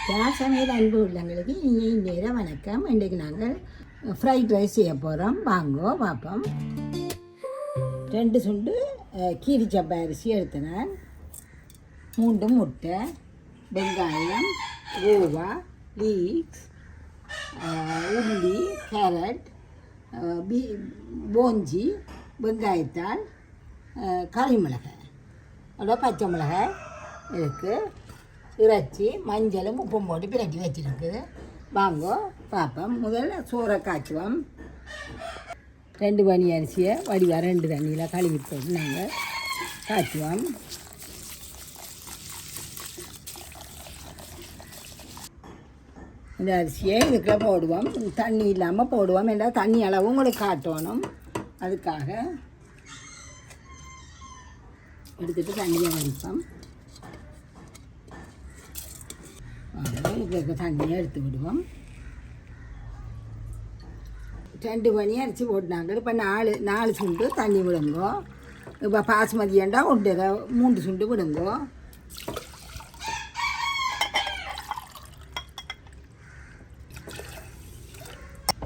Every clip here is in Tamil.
யாழ் சமையல் அன்பு உள்ளவங்களுக்கு இங்கே நேரம் வணக்கம். இன்றைக்கு நாங்கள் ஃப்ரைட் ரைஸ் செய்ய போகிறோம். வாங்கோ பார்ப்போம். 2 சுண்டு கீரி சப்பா அரிசி எடுத்தினேன், 3 முட்டை, வெங்காயம், ரூவா, லீக்ஸ், உள்ளி, கேரட், போஞ்சி, வெங்காயத்தாள், கறி மிளகாய், அவ்வளோ பச்சை மிளகாய் இருக்குது, இறைச்சி, மஞ்சளும் உப்பும் போட்டு பிரட்டி வச்சுருக்குது. வாங்கோ பார்ப்போம். முதல்ல சோறை காய்ச்சுவோம். 2 பனி அரிசியை வடிவா 2 தண்ணியில் கழுவி போட்டு நாங்கள் காய்ச்சுவோம். இந்த அரிசியை இதுக்குள்ள போடுவோம். தண்ணி இல்லாமல் போடுவோம். என்றால் தண்ணி அளவும் உங்களுக்கு காட்டணும். அதுக்காக எடுத்துகிட்டு தண்ணியை வடிப்போம். இதுக்கு தண்ணியை எடுத்து விடுவோம். 2 பனி அரிசி போட்டுனாங்க. இப்போ 4 சுண்டு தண்ணி விடுங்கோ. இப்போ பாசுமதி ஏண்டா 3 சுண்டு விடுங்கோ.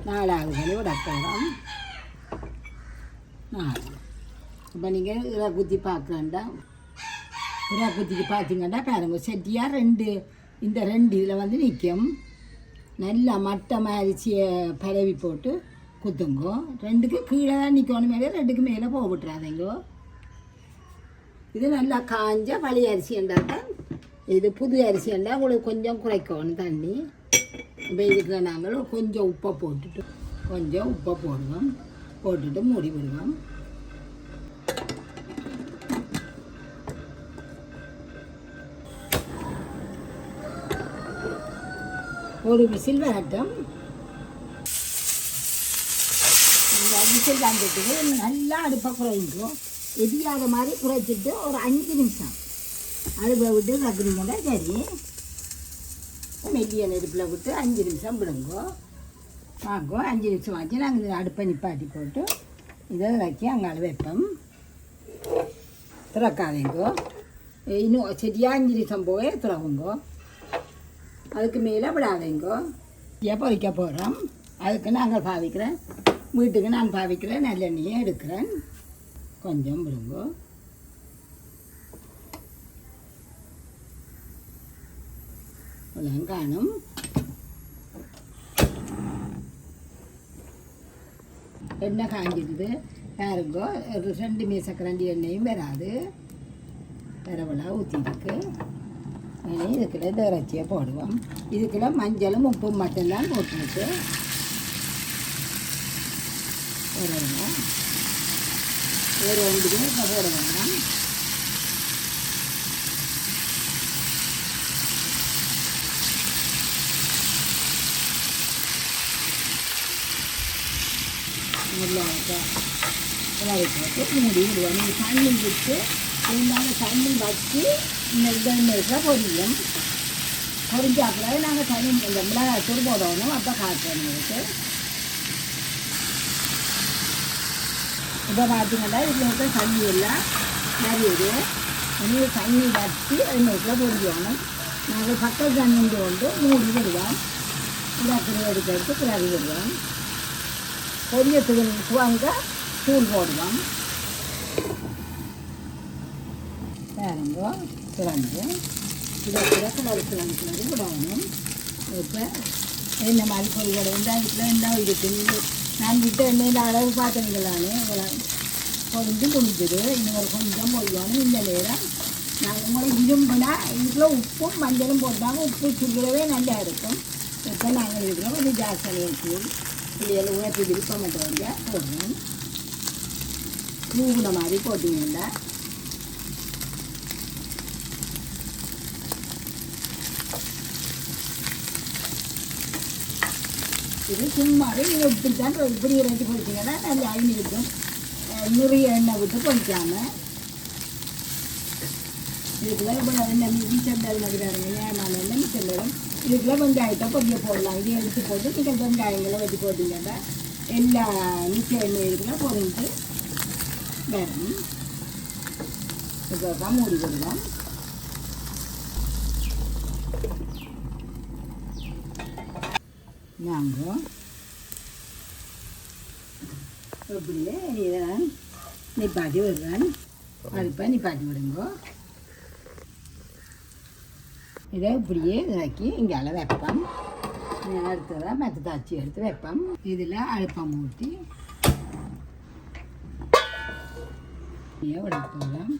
நாலாவது பனி விட போகிறோம். 4. இப்போ நீங்கள் இறை குத்தி பார்க்கலாண்டா. இறை குத்திக்கு பார்த்தீங்கன்னா பாருங்க, செட்டியாக இந்த 2 இதில் வந்து நிற்கும். நல்லா மட்டை அரிசியை பரவி போட்டு குத்துங்கோ. 2க்கு கீழே தான் நிற்கணும், மேலே 2க்கு மேலே போக விட்டுறாதீங்கோ. இது நல்லா காஞ்ச பழைய அரிசி என்றால், இது புது அரிசி என்றால் உங்களுக்கு கொஞ்சம் குறைக்கணும் தண்ணி. இப்போ இதுக்கு நாங்கள் கொஞ்சம் உப்பை போடுவோம். போட்டுட்டு மூடி விடுவோம். ஒரு விசில் வரட்டும். விசில் வந்துட்டு நல்லா அடுப்பை குறைக்கும். எதிராத மாதிரி குறைச்சிட்டு ஒரு 5 நிமிஷம் அடுப்பை விட்டு வைக்கிறீங்கன்னா சரி. மெல்லிய நெருப்பில் விட்டு 5 நிமிஷம் விடுங்கோ. வாங்கோ 5 நிமிஷம் ஆச்சு. நாங்கள் இந்த அடுப்பை நிப்பாட்டி போட்டு இதை வைக்கி அங்கால வைப்போம். திறக்காதீங்கோ. இன்னும் சரியாக 5 நிமிஷம் போய் திறவுங்கோ. அதுக்கு மேலே விடாதீங்கோ. பொறிக்க போகிறோம். அதுக்கு நாங்கள் வீட்டுக்கு நான் பாவிக்கிறேன் நல்லெண்ணெயை எடுக்கிறேன். கொஞ்சம் விடுங்கோ. காணும். எண்ணெய் காஞ்சிடுது பாருங்கோ. 2 மேசக்கரண்டி எண்ணெயும் வராது, பரவலாக ஊற்றிருக்கு. இதுக்குள்ள இந்த இறைச்சியை போடுவோம். இதுக்குள்ள மஞ்சளும் உப்பும் மட்டும்தான் போட்டுருக்கு. போடுவோம். வேறு ஒன்றுமே இப்போ போட வேண்டாம். நல்லா போட்டு மூடி விடுவோம். நீங்கள் தண்ணி விட்டு இருந்தாலும் தண்ணி வச்சு இந்த எண்ணெய்க்கு பொரியும். பொரிஞ்சாப்புல நாங்கள் தண்ணி இந்த மிளகாய்த்தூள் போடணும். அப்போ காய்ச்சணும். உங்களுக்கு இப்போ பார்த்தீங்கன்னா இதில் தண்ணி எல்லாம் நிறையுது. நீங்கள் தண்ணி வச்சு எண்ணெய்க்குள்ள பொரிக்கணும். நாங்கள் பக்கத்து தண்ணி கொண்டு மூடி விடுவோம். இதாக்கிற எடுத்து கிளறி விடுவோம். பொரியத்துக்கு வாங்க தூள் போடுவோம். பாருங்க கிழங்கு இதை கிழங்கு விடணும். இப்போ என்ன மாதிரி பொருள்கள் வெங்காயத்தில் என்ன இருக்குது. நான் விட்ட எண்ணெயில் அளவு பார்த்தீங்களானே பொறிஞ்சு குடிக்குது. இன்னும் கொஞ்சம் பொரியணும். இந்த நேரம் நாங்கள் உங்களை இரும்புனா இதுக்குள்ள உப்பும் மஞ்சளும் போட்டாங்க. உப்பு சுடுறவே நல்லா இருக்கும். இப்போ நாங்கள் இருக்கிறோம் கொஞ்சம் ஜாஸ்தி வச்சு பிள்ளைகள் உணர்த்தி விருப்பம் பண்ணுறவங்க போடுவோம். தூவுன மாதிரி போட்டிங்கன்னா இது சும்மாவே நீங்கள் இப்படி இறைச்சி பொறிச்சிங்கன்னா நல்லா அழிஞ்சு இருக்கும். நிறைய எண்ணெய் விட்டு பொறிக்காமல் இதுக்குள்ள இப்போ எண்ணெய் மிச்சம் நடுறாருங்க. ஏமான எண்ணெய் மிச்சம் வரும். இதுக்குள்ள வெங்காயத்தை பொரிய போடலாம். இதை எடுத்து போட்டு நீங்கள் வெங்காயங்களை வெட்டி போட்டிங்கன்னா எல்லா மிச்ச எண்ணெய் இதுக்குள்ள பொறிஞ்சு வரும். இப்போ மூடி விடுவோம். நாங்கள் இப்படியே இதை நான் நிப்பாட்டி விடுறேன். அடுப்பை நிப்பாட்டி விடுங்க. இதை இப்படியே இறக்கி இங்கே வைப்பேன். அடுத்ததாக மற்ற தாச்சி எடுத்து வைப்பேன். இதில் அடுப்பம் ஊற்றி விட போகலாம்.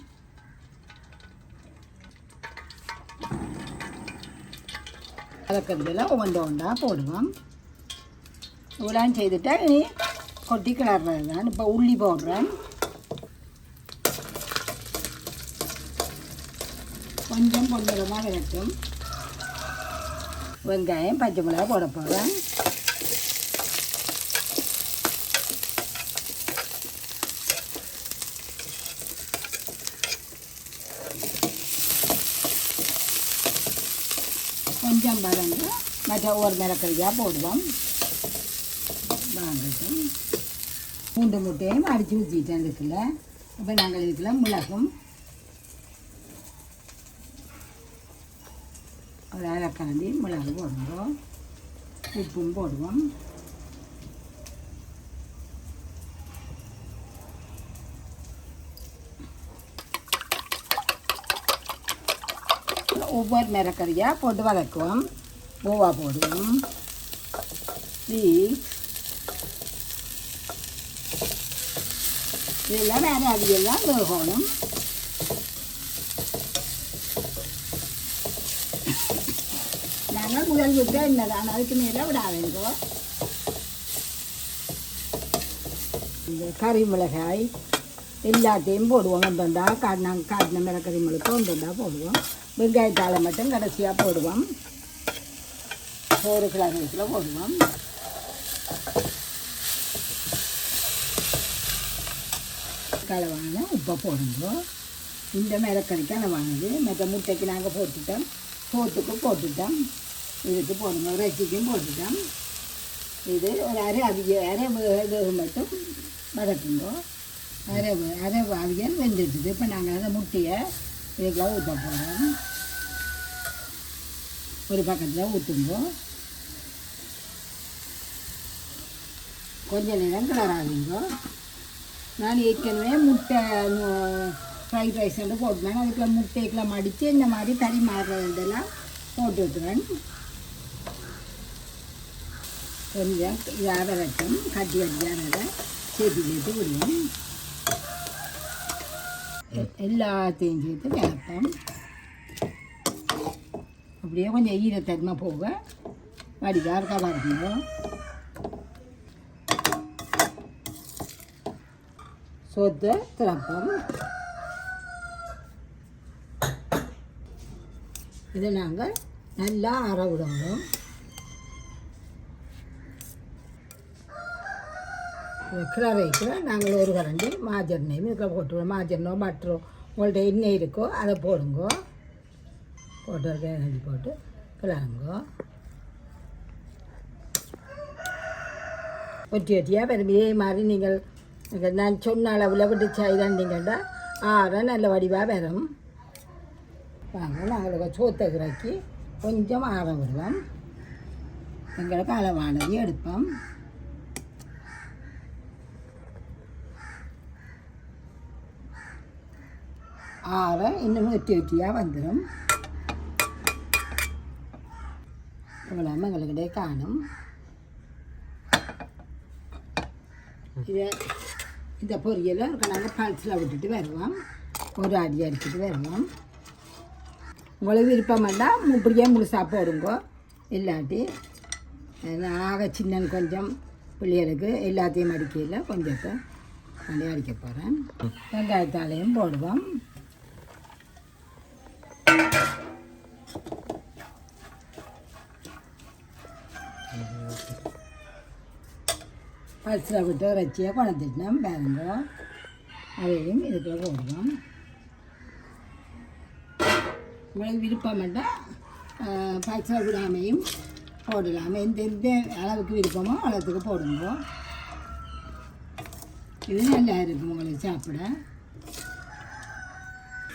கலக்கிறதுல ஒவ்வொன்றா போடுவோம். இவ்வளோ செய்துட்டா இனி கொட்டி கிளறது தான். இப்போ உள்ளி போடுறேன். கொஞ்சம் பொன்னிறமாக விரட்டும். வெங்காயம் பச்சை மிளகா போட போகிறேன். கொஞ்சம் வதங்க மற்ற ஒரு மிளகரியாக போடுவோம். வாங்கட்டும். 3 முட்டையும் அடித்து ஊற்றிட்டேன் இருக்குல்ல. இப்போ நாங்கள் இதுக்குள்ள மிளகும் ஒரு அரைக்காண்டி மிளகு போடுவோம். உப்பும் போடுவோம். ஒவ்வொரு மிளகரியாக போட்டு வதக்குவோம். பூவா போடுவோம். இதெல்லாம் வேறு அதிகெல்லாம் வேகணும். நாங்கள் முதல் விட்டு என்னதான் அதுக்கு மேலே விடாதீங்க. இந்த கறி மிளகாய் எல்லாத்தையும் போடுவோம். ஒன்றொண்டா காட்டின மிளகறி மிளகு ஒன்றொண்டா போடுவோம். வெங்காயத்தாளை மட்டும் கடைசியாக போடுவோம். 1 கிலோ போடுவோம். அளவான உப்பை போடுங்க. இந்த மிளகறிக்கு அளவானது. மற்ற முட்டைக்கு நாங்கள் போட்டுட்டோம். சோத்துக்கு போட்டுட்டோம். இதுக்கு போடுங்க. இறைச்சிக்கும் போட்டுட்டோம். இது ஒரு அரை வேக மட்டும் வதக்குங்க. அரை அவியல் வெந்துட்டுது. இப்போ நாங்கள் அந்த முட்டையை இதுக்கெல்லாம் ஊற்ற போகிறோம். ஒரு பக்கத்தில் ஊற்றுங்க. கொஞ்சம் நேரம் கிளறாதீங்க. நான் ஏற்கனவே முட்டை ஃப்ரைட் ரைஸ் வந்து போட்டுனேன். அதுக்குள்ள முட்டைக்கெல்லாம் மடித்து இந்த மாதிரி கறி மாறுறதெல்லாம் போட்டு விட்டுறேன். கொஞ்சம் இதாக வரட்டும். கட்டி கட்டியாக சேர்த்து விடுவோம். எல்லாத்தையும் சேர்த்து கிளப்போம். அப்படியே கொஞ்சம் ஈரத்தன்மை போக வடிதாக இருக்கா பாருங்க. சோத்தை திறப்போம். இதை நாங்கள் நல்லா அற விடணும். கிளறைக்கு நாங்கள் ஒரு கரண்டி மாஜெண்ணையும் இதுக்குள்ள போட்டுருவோம். மாஜெண்ணோ பட்டரோ உங்கள்கிட்ட எண்ணெய் இருக்கோ அதை போடுங்க. போட்டு எண்ணெய் போட்டு கிளறுங்க. ஒட்டி ஒட்டியாக வரும். இதே மாதிரி நீங்கள் நான் சொன்ன அளவில் விட்டு செய்தாண்டிங்கண்டா நல்ல வடிவாக வரும். வாங்க நாங்கள் சோத்தை இறக்கி கொஞ்சம் ஆற விடுவோம். எங்களுக்கு அளவானது எடுப்போம். ஆற இன்னும் ஒட்டி ஒட்டியாக வந்துடும். இவ்வளோ எங்களுக்கிட்டே காணும். இந்த பொரியலை நாங்கள் பல்ஸில் விட்டுட்டு வருவோம். ஒரு அடி அடிச்சுட்டு வருவோம். உங்களுக்கு விருப்பம் வேண்டாம் இப்படியே முழுசாக போடுங்க. இல்லாட்டி ஆக சின்ன கொஞ்சம் பிள்ளைகளுக்கு எல்லாத்தையும் அடிக்கையில் கொஞ்சத்தை பண்ணி அடிக்க போகிறேன். வெங்காயத்தாலையும் போடுவோம். பல்ஸில் விட்டு இறைச்சியாக கொண்டுட்டோம் பாருங்க. அதையும் இதுக்குள்ள போடுவோம். உங்களுக்கு விருப்பம் வேண்டாம் பல்ஸில் விடாமையும் போடலாம். எந்த அளவுக்கு விருப்பமோ அளவுக்கு போடுங்க. இது நல்லா இருக்கும் உங்களுக்கு சாப்பிட.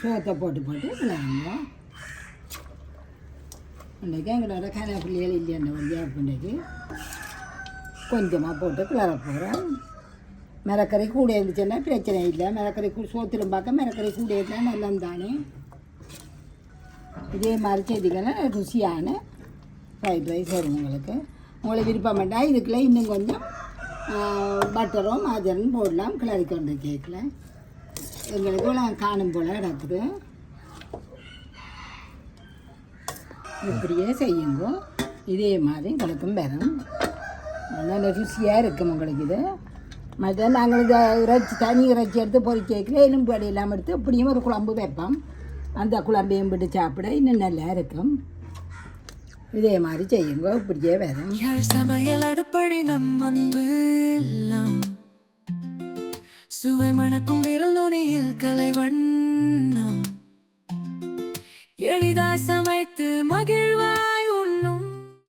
சோத்தை போட்டு விளையாடுங்க. இன்றைக்கி எங்களோட கனப்பிள்ளைகள் இல்லைன்ற வழியாக இன்றைக்கி கொஞ்சமாக போட்டு கிளற போகிறோம். மிளகறி கூட இருந்துச்சுன்னா பிரச்சனை இல்லை. மிளகறி சோத்திலும் பார்க்க மிளகறி கூட இருந்தால் நல்லது தானே. இதே மாதிரி செய்திங்கன்னா ருசியான ஃப்ரைட் ரைஸ் வரும் உங்களுக்கு. உங்களுக்கு விருப்பம் வேண்டாம் இதுக்குள்ளே இன்னும் கொஞ்சம் பட்டரோ மாஜரும் போடலாம். கிளறி கொண்டு கேட்கல எங்களுக்கு காணும் போல் இடத்துக்கு இப்படியே செய்யுங்க. இதே மாதிரி உங்களுக்கும் வரும். நல்ல ருசியாக இருக்கும் உங்களுக்கு. இது மற்ற நாங்கள் இதை இறைச்சி தனி இறைச்சி எடுத்து பொறிக்கல எலும்பு வடை இல்லாமல் எடுத்து இப்படியும் ஒரு குழம்பு வைப்போம். அந்த குழம்பையும் விட்டு சாப்பிட இன்னும் நல்லா இருக்கும். இதே மாதிரி செய்யுங்க. இப்படியே வரும். யாழ் சமையல் அடுப்படி நம் அன்பு எல்லாம் சுவை மணக்கும் விரல் நுனியில் கலைவண்ணம் எளிதாய் சமைத்து மகிழ்வாய்